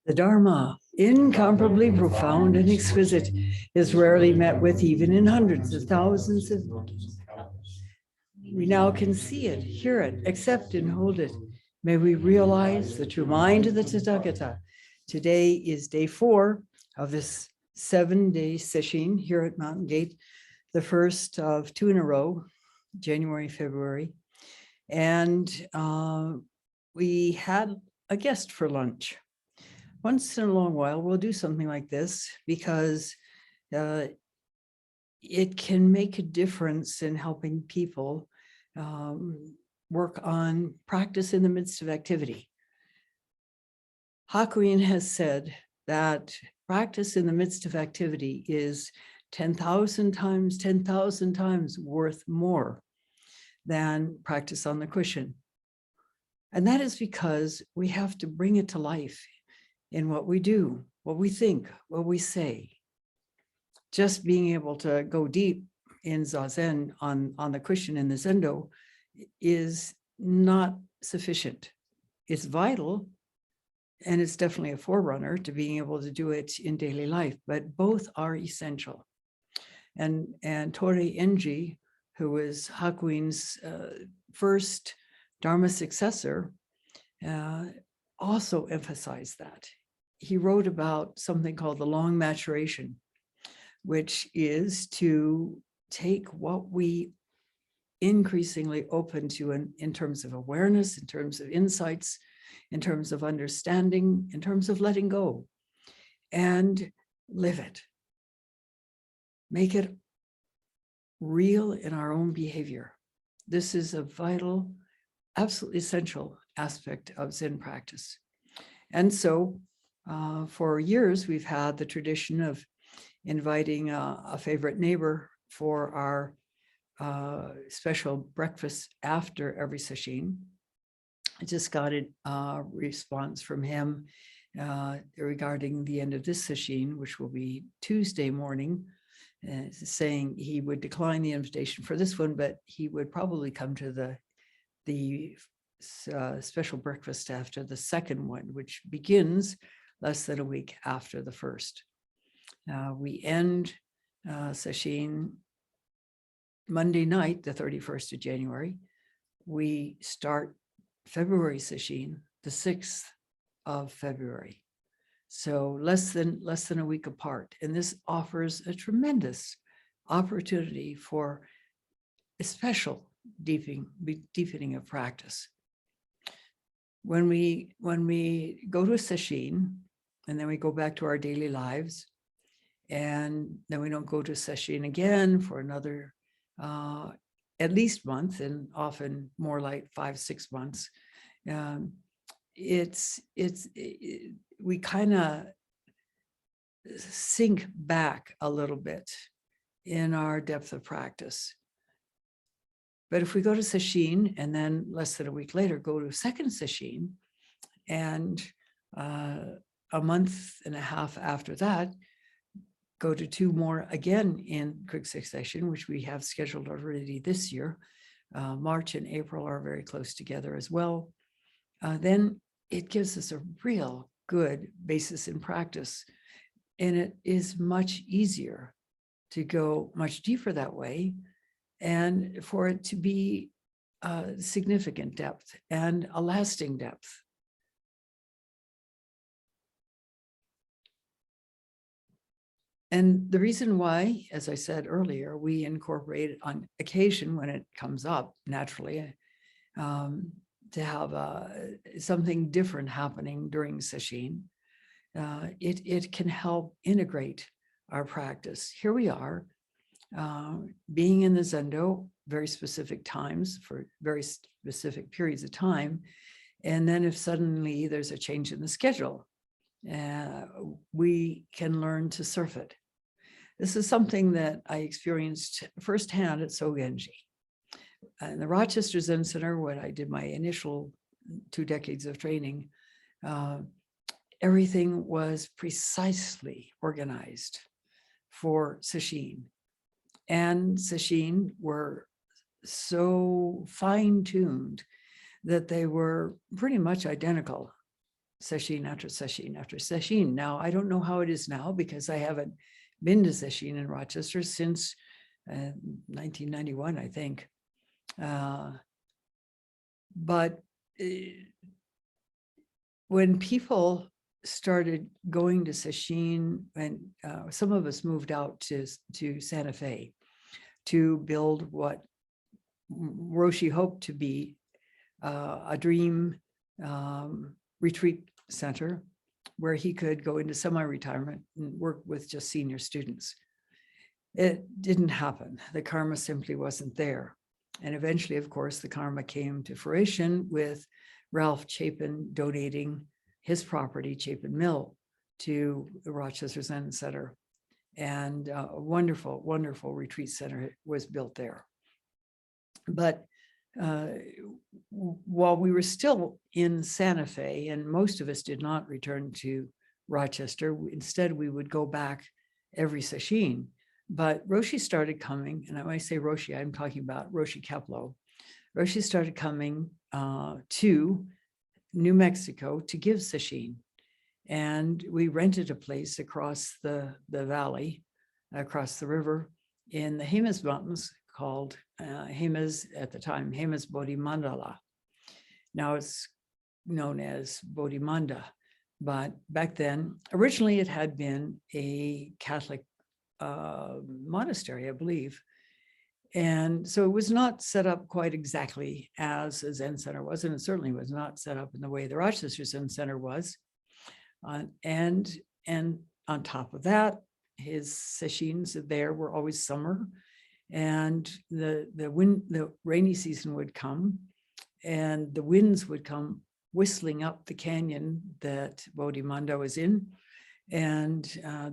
The Dharma, incomparably profound and exquisite, is rarely met with even in hundreds of thousands of we now can see it, hear it, accept and hold it. May we realize the true mind of the Tathagata. Today is day 4 of this 7-day session here at Mountain Gate, the first of 2 in a row, January, February. And we had a guest for lunch. Once in a long while, we'll do something like this because it can make a difference in helping people work on practice in the midst of activity. Hakuin has said that practice in the midst of activity is 10,000 times worth more than practice on the cushion. And that is because we have to bring it to life in what we do, what we think, what we say. Just being able to go deep in Zazen on the cushion in the Zendo is not sufficient. It's vital, and it's definitely a forerunner to being able to do it in daily life, but both are essential. And Tori Enji, who was Hakuin's first Dharma successor, also emphasized that. He wrote about something called the long maturation, which is to take what we increasingly open to in terms of awareness, in terms of insights, in terms of understanding, in terms of letting go, and live it. Make it real in our own behavior. This is a vital, absolutely essential aspect of Zen practice. And so for years, we've had the tradition of inviting a favorite neighbor for our special breakfast after every sesshin. I just got a response from him regarding the end of this sesshin, which will be Tuesday morning, saying he would decline the invitation for this one, but he would probably come to the special breakfast after the second one, which begins less than a week after the first. We end sesshin Monday night, the 31st of January. We start February sesshin, the 6th of February. So less than a week apart. And this offers a tremendous opportunity for a special deepening of practice. When we go to a sesshin, and then we go back to our daily lives, and then we don't go to sesshin again for another at least month, and often more like 5-6 months. We kind of sink back a little bit in our depth of practice. But if we go to sesshin and then less than a week later go to a second sesshin, and a month and a half after that, go to 2 more again in quick succession, which we have scheduled already this year. March and April are very close together as well. Then it gives us a real good basis in practice. And it is much easier to go much deeper that way, and for it to be a significant depth and a lasting depth. And the reason why, as I said earlier, we incorporate on occasion when it comes up naturally, to have something different happening during sesshin, it can help integrate our practice. Here we are, being in the Zendo, very specific times for very specific periods of time. And then if suddenly there's a change in the schedule, we can learn to surf it. This is something that I experienced firsthand at Sogenji. In the Rochester Zen Center, when I did my initial 2 decades of training, everything was precisely organized for sesshin. And sesshin were so fine-tuned that they were pretty much identical session after session after session. Now, I don't know how it is now because I haven't been to session in Rochester since 1991, I think. But when people started going to session, and some of us moved out to Santa Fe to build what Roshi hoped to be a dream retreat center where he could go into semi-retirement and work with just senior students. It didn't happen. The karma simply wasn't there. And eventually, of course, the karma came to fruition with Ralph Chapin donating his property, Chapin Mill, to the Rochester Zen Center. And a wonderful, wonderful retreat center was built there. But while we were still in Santa Fe, and most of us did not return to Rochester, instead we would go back every session. But Roshi started coming, and when I say Roshi, I'm talking about Roshi Keplo. Roshi started coming to New Mexico to give session. And we rented a place across the valley, across the river in the Jemez Mountains called Jemez, at the time, Jemez Bodhi Mandala. Now it's known as Bodhi Manda, but back then, originally it had been a Catholic monastery, I believe. And so it was not set up quite exactly as a Zen center was, and it certainly was not set up in the way the Rochester Zen Center was. And on top of that, his sessions there were always summer, and the rainy season would come, and the winds would come whistling up the canyon that Bodhimanda was in, and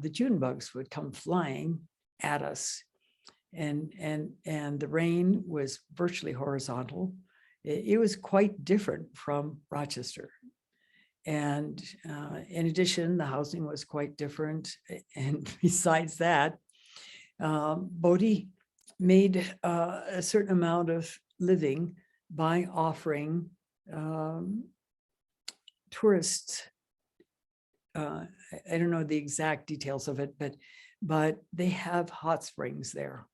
the June bugs would come flying at us, and the rain was virtually horizontal. It was quite different from Rochester. And in addition, the housing was quite different. And besides that, Bodhi made a certain amount of living by offering tourists. I don't know the exact details of it, but they have hot springs there.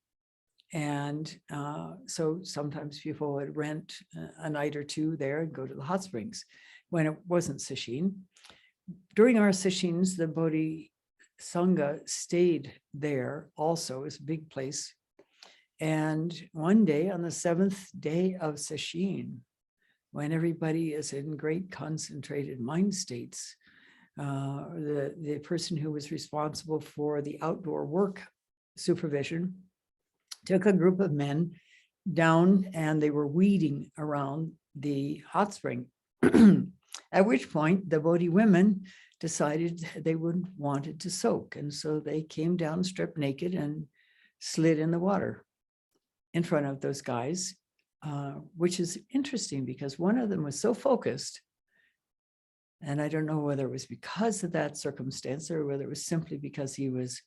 And so sometimes people would rent a night or two there and go to the hot springs when it wasn't session. During our sessions, the Bodhi Sangha stayed there also. It's a big place. And one day on the 7th day of session, when everybody is in great concentrated mind states, the person who was responsible for the outdoor work supervision took a group of men down, and they were weeding around the hot spring. At which point the Bodhi women decided they wanted to soak. And so they came down stripped naked and slid in the water in front of those guys, which is interesting because one of them was so focused. And I don't know whether it was because of that circumstance or whether it was simply because he was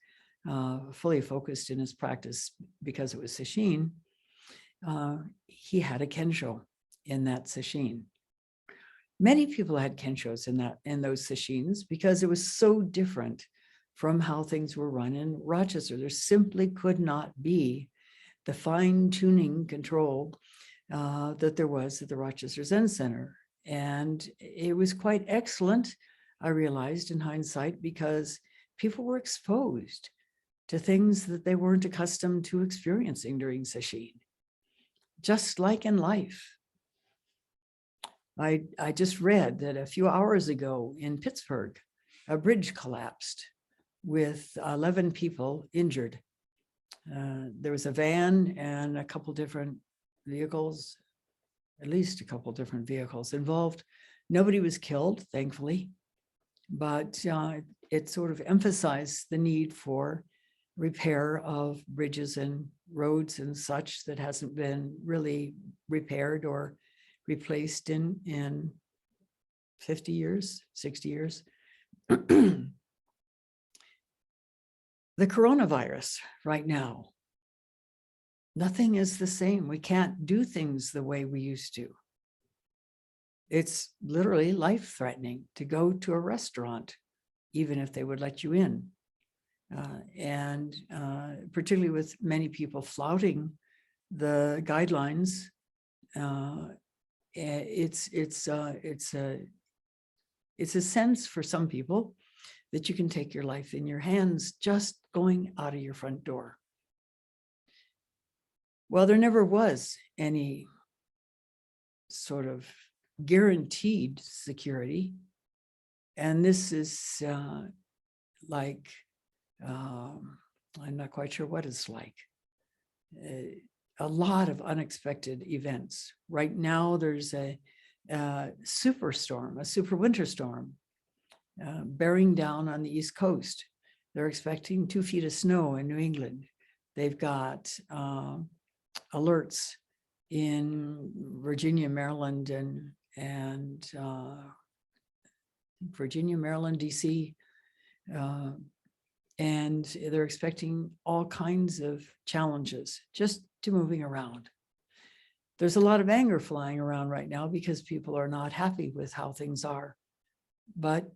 fully focused in his practice because it was session. He had a kensho in that session. Many people had kenshos in those sessions because it was so different from how things were run in Rochester. There simply could not be the fine-tuning control that there was at the Rochester Zen Center. And it was quite excellent, I realized in hindsight, because people were exposed to things that they weren't accustomed to experiencing during session, just like in life. I just read that a few hours ago in Pittsburgh, a bridge collapsed with 11 people injured. There was a van and a couple different vehicles, at least a couple different vehicles involved. Nobody was killed, thankfully, but it sort of emphasized the need for repair of bridges and roads and such that hasn't been really repaired or replaced in 50 years, 60 years. The coronavirus right now, nothing is the same. We can't do things the way we used to. It's literally life-threatening to go to a restaurant, even if they would let you in. And particularly with many people flouting the guidelines, it's a sense for some people that you can take your life in your hands just going out of your front door. Well, there never was any sort of guaranteed security. And this is like, I'm not quite sure what it's like. A lot of unexpected events. Right now, there's a superstorm, a super winter storm, bearing down on the East Coast. They're expecting 2 feet of snow in New England. They've got alerts in Virginia, Maryland, and Virginia, Maryland, DC, and they're expecting all kinds of challenges just to moving around. There's a lot of anger flying around right now because people are not happy with how things are, but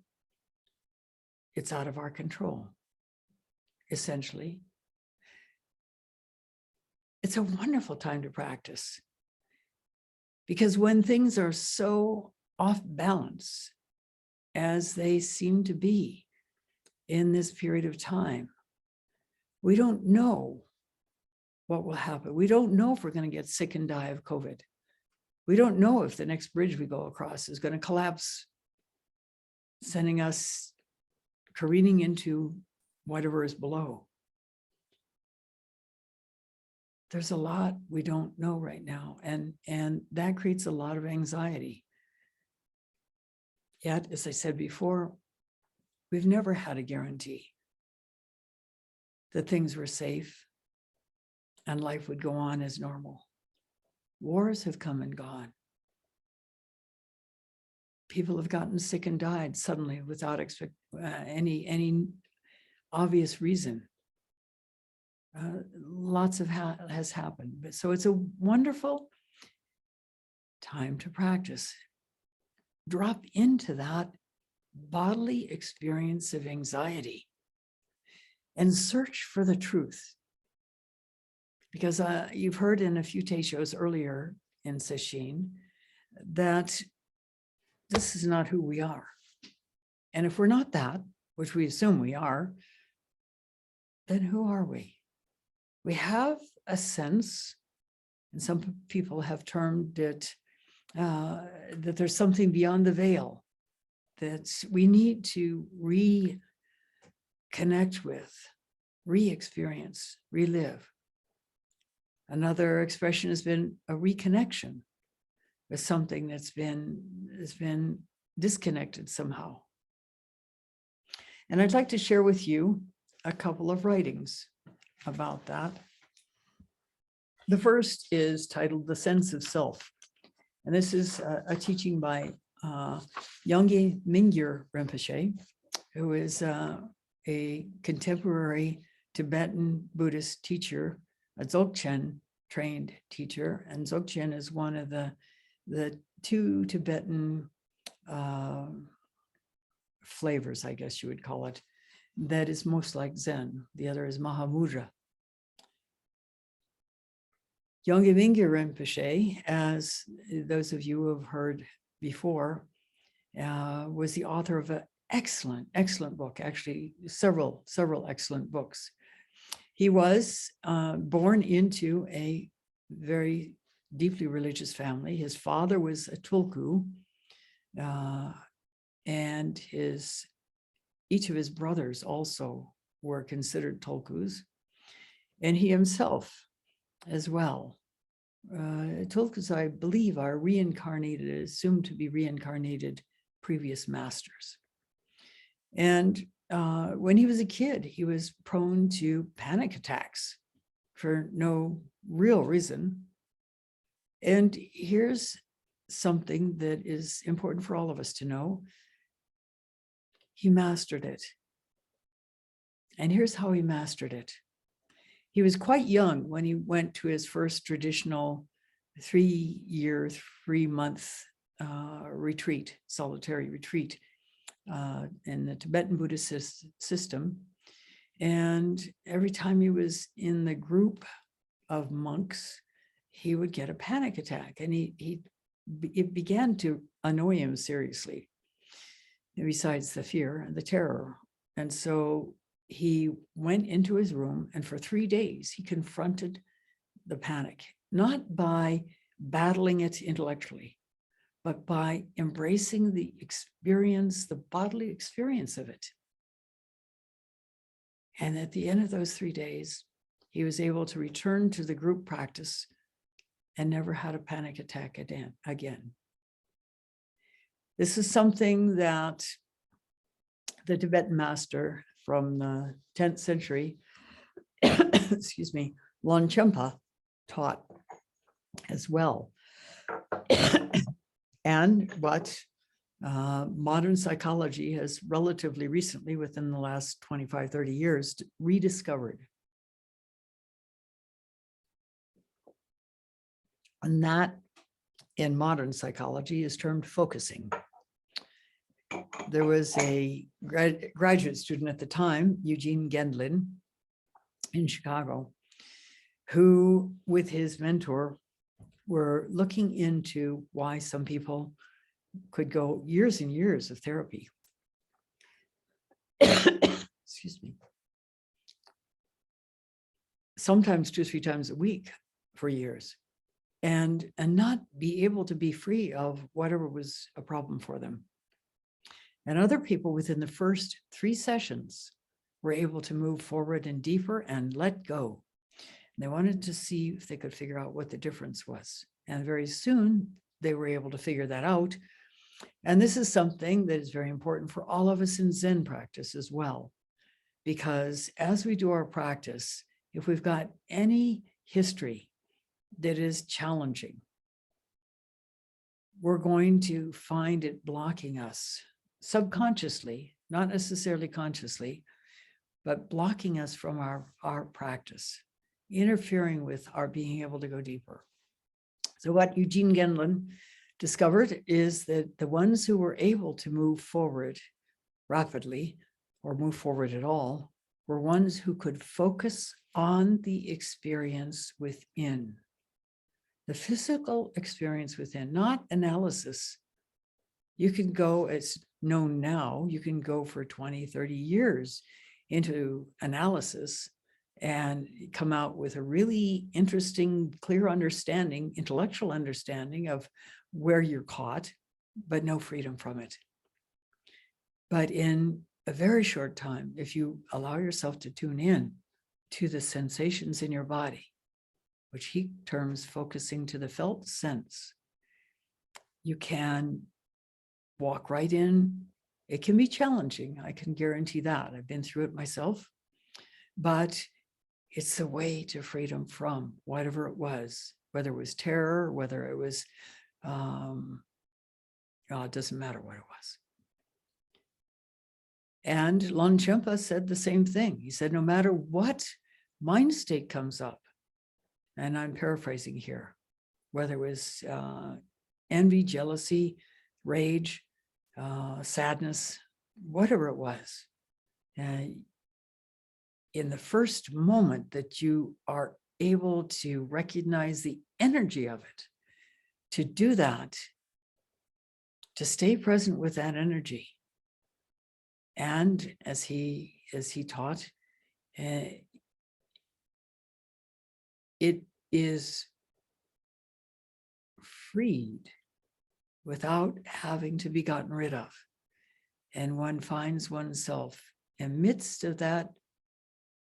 it's out of our control, essentially. It's a wonderful time to practice, because when things are so off balance as they seem to be in this period of time, we don't know what will happen. We don't know if we're going to get sick and die of COVID. We don't know if the next bridge we go across is going to collapse, sending us careening into whatever is below. There's a lot we don't know right now, and that creates a lot of anxiety. Yet, as I said before, we've never had a guarantee that things were safe and life would go on as normal. Wars have come and gone. People have gotten sick and died suddenly without any obvious reason. Lots has happened. So it's a wonderful time to practice. Drop into that bodily experience of anxiety and search for the truth. Because you've heard in a few teishos earlier in Sesshin that this is not who we are. And if we're not that, which we assume we are, then who are we? We have a sense, and some people have termed it, that there's something beyond the veil that we need to reconnect with, re-experience, relive. Another expression has been a reconnection with something that's been disconnected somehow. And I'd like to share with you a couple of writings about that. The first is titled The Sense of Self. And this is a teaching by Yongey Mingyur Rinpoche, who is a contemporary Tibetan Buddhist teacher, a Dzogchen trained teacher. And Dzogchen is one of the two Tibetan flavors, I guess you would call it, that is most like Zen. The other is Mahamudra. Yongey Mingyur Rinpoche, as those of you who have heard before, was the author of an excellent book, actually several excellent books. He was born into a very deeply religious family. His father was a tulku, and each of his brothers also were considered tulkus, and he himself as well. Tulkus, I believe, are reincarnated, assumed to be reincarnated previous masters. And when he was a kid, he was prone to panic attacks for no real reason. And here's something that is important for all of us to know. He mastered it. And here's how he mastered it. He was quite young when he went to his first traditional 3-year, 3-month retreat, solitary retreat in the Tibetan Buddhist system. And every time he was in the group of monks, he would get a panic attack, and it began to annoy him seriously, besides the fear and the terror. And so he went into his room, and for 3 days, he confronted the panic, not by battling it intellectually, but by embracing the experience, the bodily experience of it. And at the end of those 3 days, he was able to return to the group practice and never had a panic attack again. This is something that the Tibetan master from the 10th century, excuse me, Longchenpa taught as well. And what modern psychology has relatively recently, within the last 25, 30 years, rediscovered. And that in modern psychology is termed focusing. There was a graduate student at the time, Eugene Gendlin, in Chicago, who with his mentor were looking into why some people could go years and years of therapy. Excuse me. Sometimes 2 or 3 times a week for years, and not be able to be free of whatever was a problem for them. And other people within the first 3 sessions were able to move forward and deeper and let go. And they wanted to see if they could figure out what the difference was. And very soon they were able to figure that out. And this is something that is very important for all of us in Zen practice as well. Because as we do our practice, if we've got any history that is challenging, we're going to find it blocking us subconsciously, not necessarily consciously, but blocking us from our practice, interfering with our being able to go deeper. So what Eugene Gendlin discovered is that the ones who were able to move forward rapidly or move forward at all were ones who could focus on the experience within. The physical experience within, not analysis. You can go, it's known now, you can go for 20, 30 years into analysis and come out with a really interesting, clear understanding, intellectual understanding of where you're caught, but no freedom from it. But in a very short time, if you allow yourself to tune in to the sensations in your body, which he terms focusing to the felt sense, you can walk right in. It can be challenging, I can guarantee that. I've been through it myself, but it's the way to freedom from whatever it was, whether it was terror, whether it was, it doesn't matter what it was. And Longchenpa said the same thing. He said, no matter what mind state comes up, and I'm paraphrasing here, whether it was envy, jealousy, rage, sadness, whatever it was, in the first moment that you are able to recognize the energy of it, to do that, to stay present with that energy. And as he taught, it is freed without having to be gotten rid of. And one finds oneself amidst of that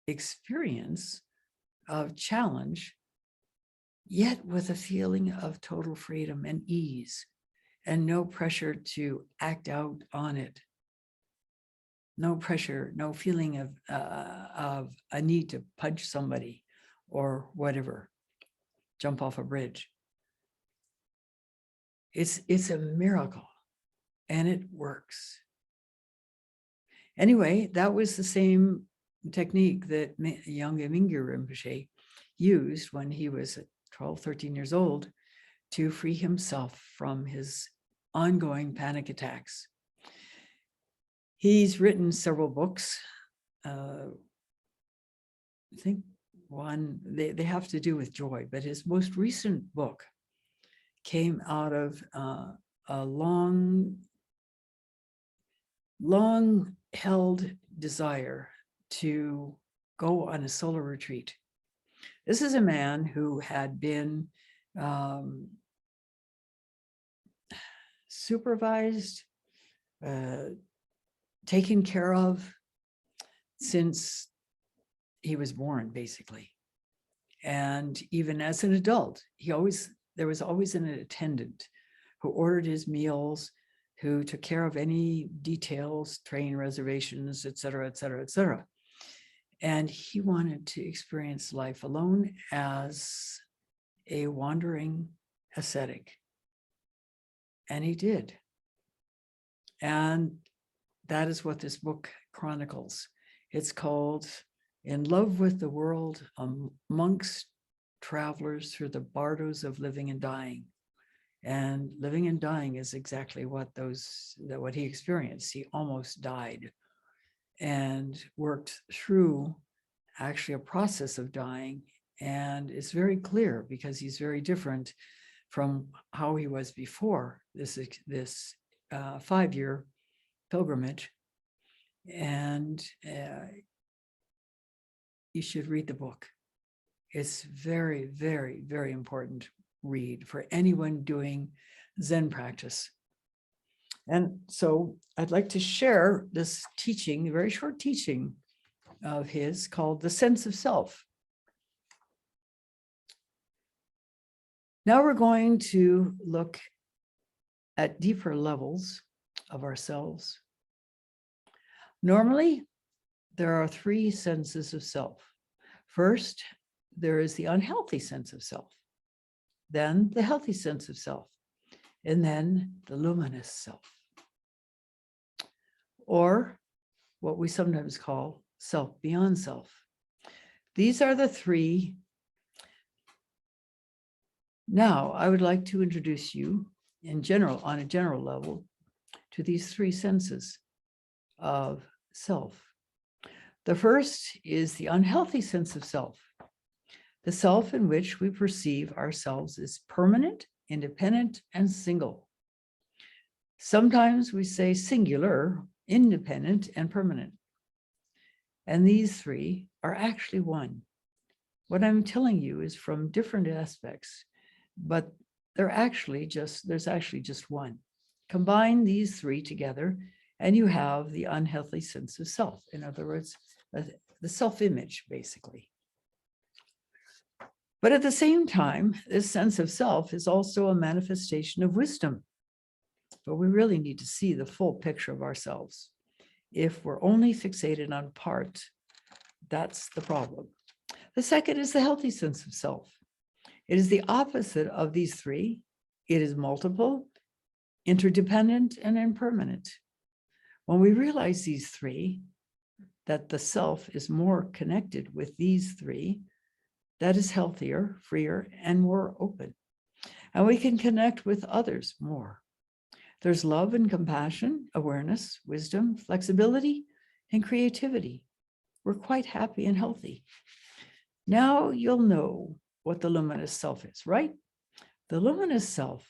experience of challenge, yet with a feeling of total freedom and ease, and no pressure to act out on it. No pressure, no feeling of a need to punch somebody or whatever, jump off a bridge. It's a miracle, and it works. Anyway, that was the same technique that young Mingyur Rinpoche used when he was 12, 13 years old to free himself from his ongoing panic attacks. He's written several books. I think one, they have to do with joy, but his most recent book came out of a long held desire to go on a solar retreat. This is a man who had been supervised, taken care of since he was born, basically. And even as an adult, there was always an attendant who ordered his meals, who took care of any details, train reservations, et cetera, et cetera, et cetera. And he wanted to experience life alone as a wandering ascetic. And he did. And that is what this book chronicles. It's called In Love with the World, Amongst Travelers Through the Bardos of Living and Dying. And living and dying is exactly what he experienced. He almost died and worked through actually a process of dying. And it's very clear because he's very different from how he was before this 5-year pilgrimage. And you should read the book. It's very, very, very important read for anyone doing Zen practice. And so I'd like to share this teaching, a very short teaching of his called The Sense of Self. Now we're going to look at deeper levels of ourselves. Normally, there are 3 senses of self. First, there is the unhealthy sense of self, then the healthy sense of self, and then the luminous self, or what we sometimes call self beyond self. These are the 3. Now, I would like to introduce you in general, on a general level, to these 3 senses of self. The first is the unhealthy sense of self, the self in which we perceive ourselves as permanent, independent, and single. Sometimes we say singular, independent, and permanent. And these 3 are actually one. What I'm telling you is from different aspects, but there's actually just one. Combine these 3 together, and you have the unhealthy sense of self. In other words, the self-image, basically. But at the same time, this sense of self is also a manifestation of wisdom. But we really need to see the full picture of ourselves. If we're only fixated on part, that's the problem. The second is the healthy sense of self. It is the opposite of these 3. It is multiple, interdependent, and impermanent. When we realize these 3, that the self is more connected with these 3, that is healthier, freer, and more open. And we can connect with others more. There's love and compassion, awareness, wisdom, flexibility, and creativity. We're quite happy and healthy. Now you'll know what the luminous self is, right? The luminous self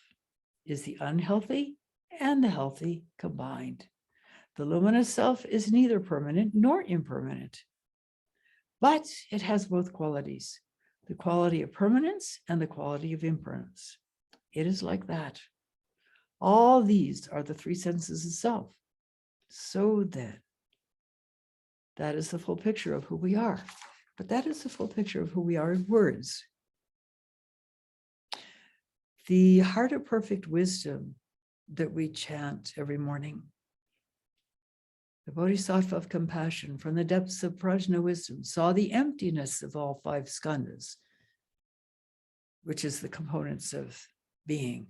is the unhealthy and the healthy combined. The luminous self is neither permanent nor impermanent, but it has both qualities, the quality of permanence and the quality of impermanence. It is like that. All these are the 3 senses of self. So then, that is the full picture of who we are. But that is the full picture of who we are in words. The heart of perfect wisdom that we chant every morning, the Bodhisattva of compassion from the depths of prajna wisdom saw the emptiness of all 5 skandhas, which is the components of being.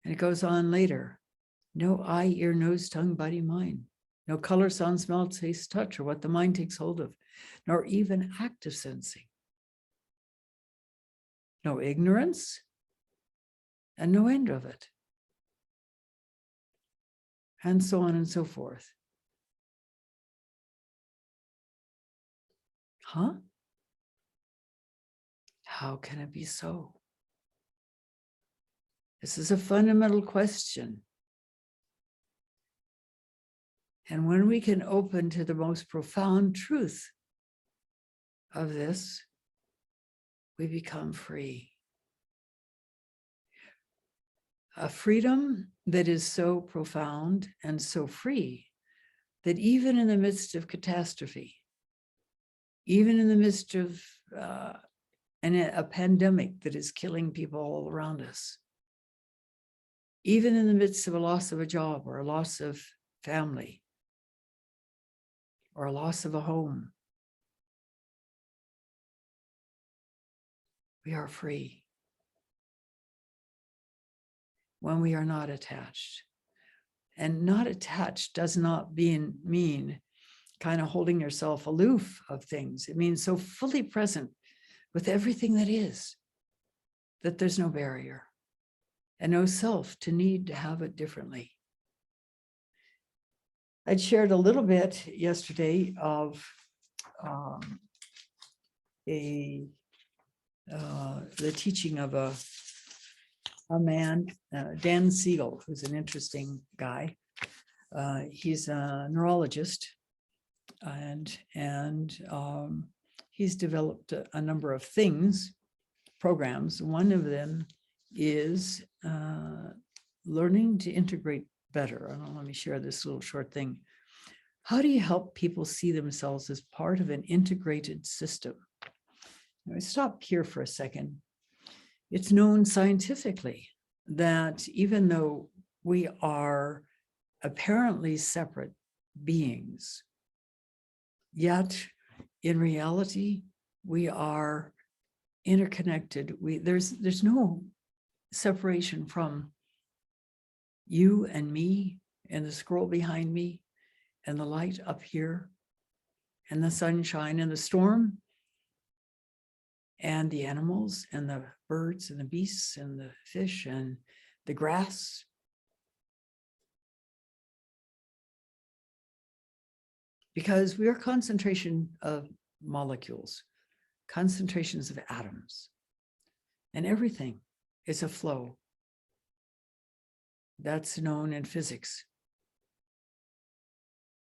And it goes on later. No eye, ear, nose, tongue, body, mind. No color, sound, smell, taste, touch, or what the mind takes hold of, nor even active sensing. No ignorance, and no end of it. And so on and so forth. Huh? How can it be so? This is a fundamental question. And when we can open to the most profound truth of this, we become free. A freedom that is so profound and so free that even in the midst of catastrophe, even in the midst of a pandemic that is killing people all around us, even in the midst of a loss of a job or a loss of family or a loss of a home, we are free when we are not attached. And not attached does not mean kind of holding yourself aloof of things. It means so fully present with everything that is, that there's no barrier and no self to need to have it differently. I'd shared a little bit yesterday of the teaching of a man, Dan Siegel, who's an interesting guy. He's a neurologist, and he's developed a number of programs. One of them is learning to integrate better. Let me share this little short thing. How do you help people see themselves as part of an integrated system? Now, stop here for a second. It's known scientifically that even though we are apparently separate beings, yet in reality, we are interconnected. There's no separation from you and me and the scroll behind me and the light up here and the sunshine and the storm and the animals and the birds and the beasts and the fish and the grass. Because we are concentration of molecules, concentrations of atoms, and everything is a flow. That's known in physics.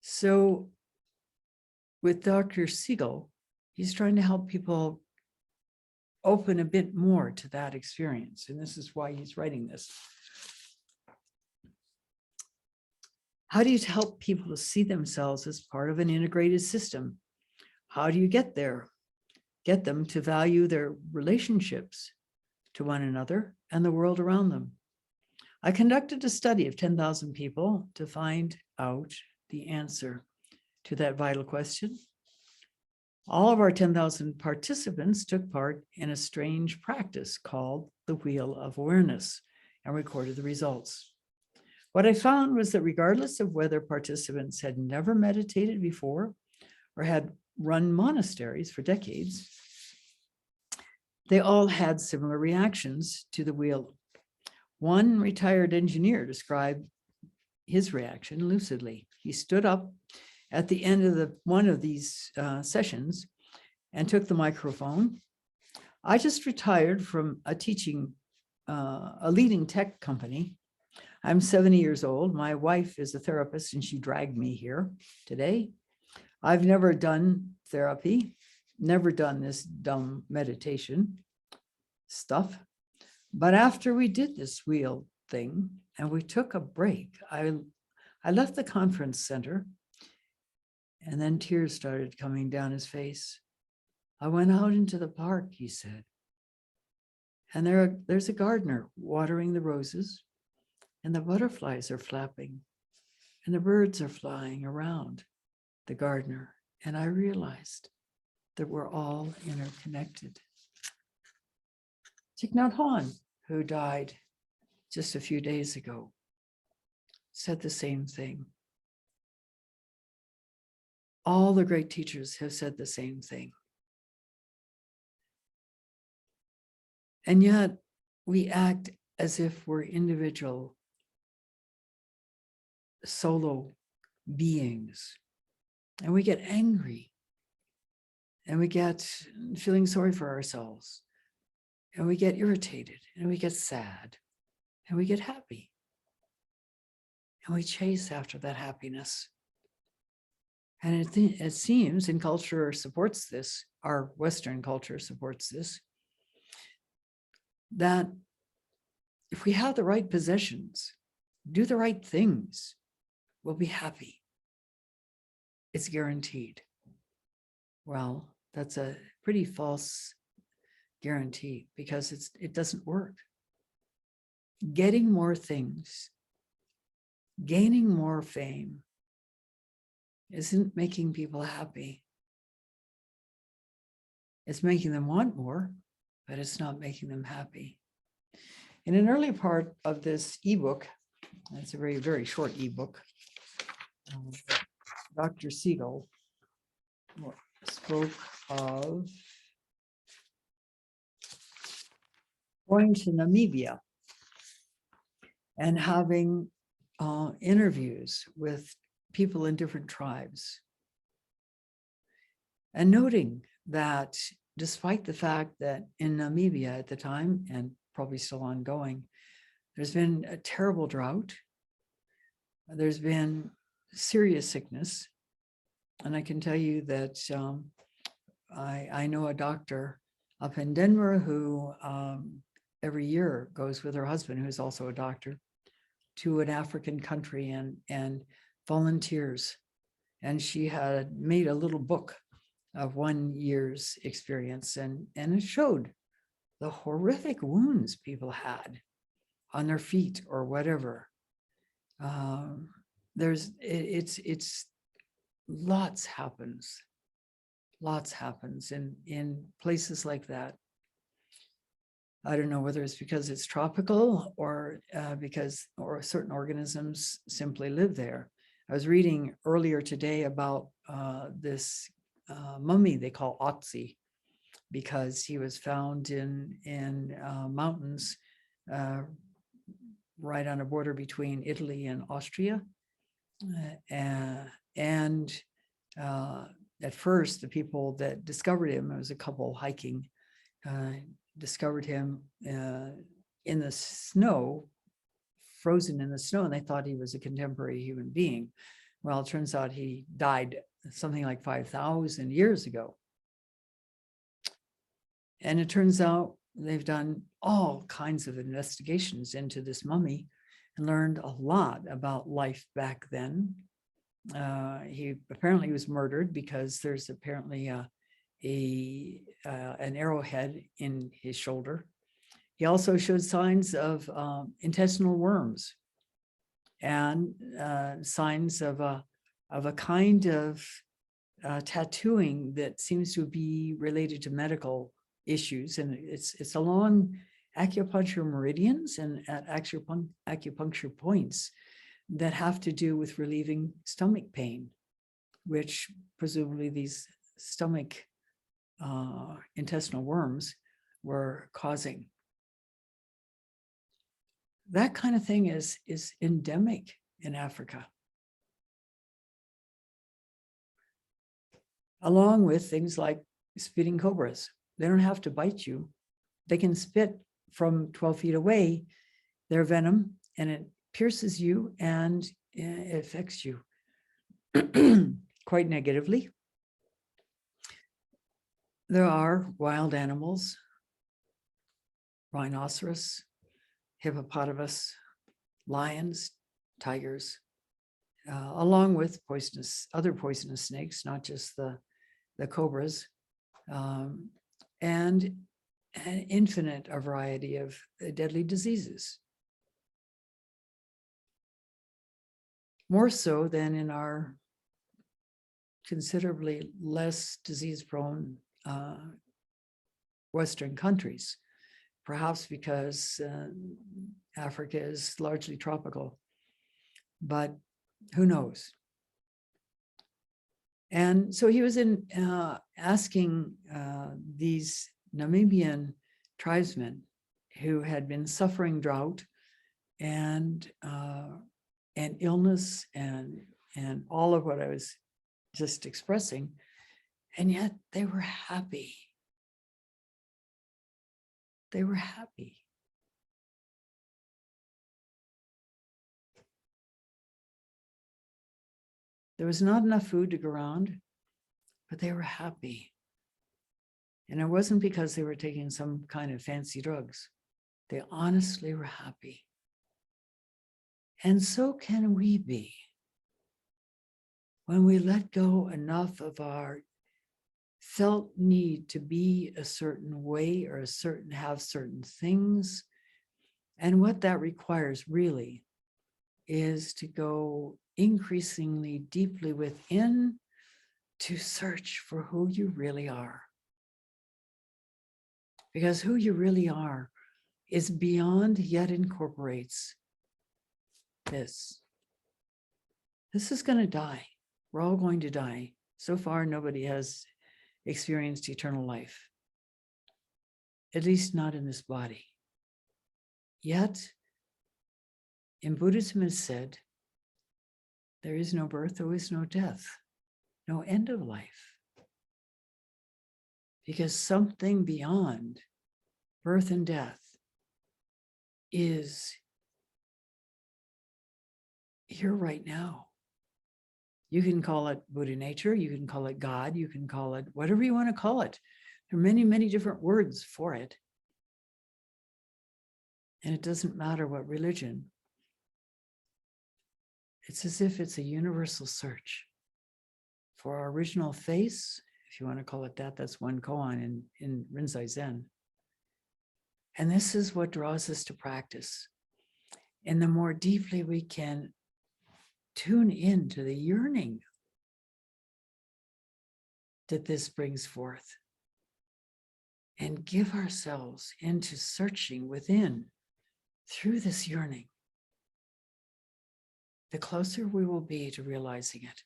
So with Dr. Siegel, he's trying to help people open a bit more to that experience. And this is why he's writing this. How do you help people to see themselves as part of an integrated system? How do you get there? Get them to value their relationships to one another and the world around them. I conducted a study of 10,000 people to find out the answer to that vital question. All of our 10,000 participants took part in a strange practice called the Wheel of Awareness and recorded the results. What I found was that regardless of whether participants had never meditated before or had run monasteries for decades, they all had similar reactions to the wheel. One retired engineer described his reaction lucidly. He stood up at the end of one of these sessions and took the microphone. I just retired from a leading tech company. I'm 70 years old. My wife is a therapist and she dragged me here today. I've never done therapy, never done this dumb meditation stuff. But after we did this wheel thing and we took a break, I left the conference center and then tears started coming down his face. I went out into the park, he said. And there's a gardener watering the roses and the butterflies are flapping and the birds are flying around the gardener. And I realized that we're all interconnected. Thich Nhat Hanh, who died just a few days ago, said the same thing. All the great teachers have said the same thing. And yet we act as if we're individual solo beings. And we get angry, and we get feeling sorry for ourselves, and we get irritated, and we get sad, and we get happy. And we chase after that happiness. And it seems, and culture supports this, our Western culture supports this, that if we have the right possessions, do the right things, we'll be happy. It's guaranteed. Well, that's a pretty false guarantee, because it doesn't work. Getting more things, gaining more fame, isn't making people happy. It's making them want more, but it's not making them happy. In an early part of this ebook, it's a very, very short ebook, Dr. Siegel spoke of going to Namibia and having interviews with people in different tribes, and noting that despite the fact that in Namibia at the time, and probably still ongoing, there's been a terrible drought, there's been serious sickness. And I can tell you that I know a doctor up in Denver who every year goes with her husband, who's also a doctor, to an African country and volunteers. And she had made a little book of 1 year's experience, and it showed the horrific wounds people had on their feet or whatever. It's lots happens in places like that. I don't know whether it's because it's tropical or because certain organisms simply live there. I was reading earlier today about this mummy they call Otzi, because he was found in mountains right on a border between Italy and Austria. And at first, the people that discovered him, it was a couple hiking, discovered him in the snow, frozen in the snow, and they thought he was a contemporary human being. Well, it turns out he died something like 5,000 years ago. And it turns out they've done all kinds of investigations into this mummy and learned a lot about life back then. He apparently was murdered because there's apparently an arrowhead in his shoulder. He also showed signs of intestinal worms and signs of a kind of tattooing that seems to be related to medical issues, and it's along acupuncture meridians and at acupuncture points that have to do with relieving stomach pain, which presumably these stomach intestinal worms were causing. That kind of thing is endemic in Africa, along with things like spitting cobras. They don't have to bite you. They can spit from 12 feet away their venom, and it pierces you and it affects you quite negatively. There are wild animals, rhinoceros, hippopotamus, lions, tigers, along with other poisonous snakes, not just the cobras, and an infinite variety of deadly diseases. More so than in our considerably less disease-prone Western countries, perhaps because Africa is largely tropical, but who knows? And so he was asking these Namibian tribesmen who had been suffering drought and illness and all of what I was just expressing, and yet they were happy. They were happy. There was not enough food to go around, but they were happy. And it wasn't because they were taking some kind of fancy drugs. They honestly were happy. And so can we be when we let go enough of our felt need to be a certain way or have certain things. And what that requires really is to go increasingly deeply within to search for who you really are. Because who you really are is beyond, yet incorporates this. This is going to die. We're all going to die. So far, nobody has experienced eternal life, at least not in this body. Yet, in Buddhism it is said, there is no birth, there is no death, no end of life. Because something beyond birth and death is here right now. You can call it Buddha nature, you can call it God, you can call it whatever you want to call it. There are many, many different words for it. And it doesn't matter what religion. It's as if it's a universal search for our original face, if you want to call it that. That's one koan in Rinzai Zen. And this is what draws us to practice. And the more deeply we can tune into the yearning that this brings forth and give ourselves into searching within through this yearning, the closer we will be to realizing it.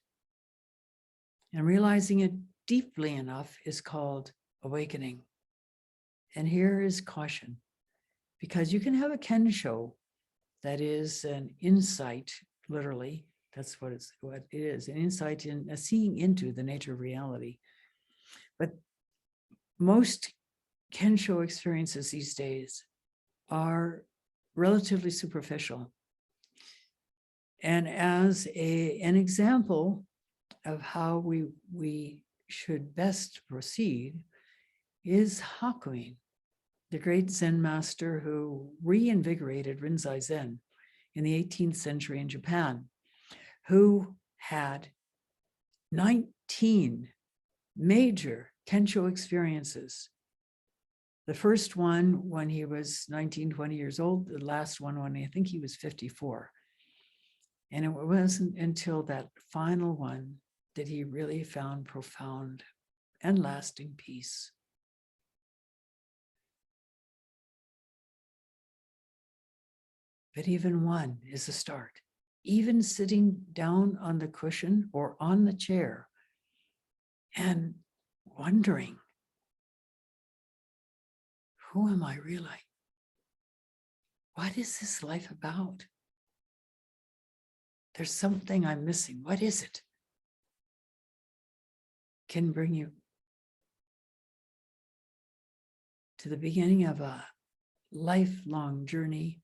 And realizing it deeply enough is called awakening. And here is caution, because you can have a kensho that is an insight, literally, that's what it is, an insight in seeing into the nature of reality. But most kensho experiences these days are relatively superficial. And as an example of how we should best proceed is Hakuin, the great Zen master who reinvigorated Rinzai Zen in the 18th century in Japan, who had 19 major kensho experiences. The first one when he was 19, 20 years old, the last one when I think he was 54. And it wasn't until that final one that he really found profound and lasting peace. But even one is a start. Even sitting down on the cushion or on the chair and wondering, who am I really? What is this life about? There's something I'm missing. What is it? Can bring you to the beginning of a lifelong journey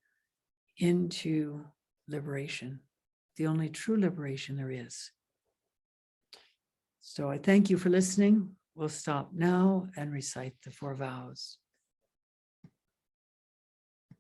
into liberation, the only true liberation there is. So I thank you for listening. We'll stop now and recite the 4 vows.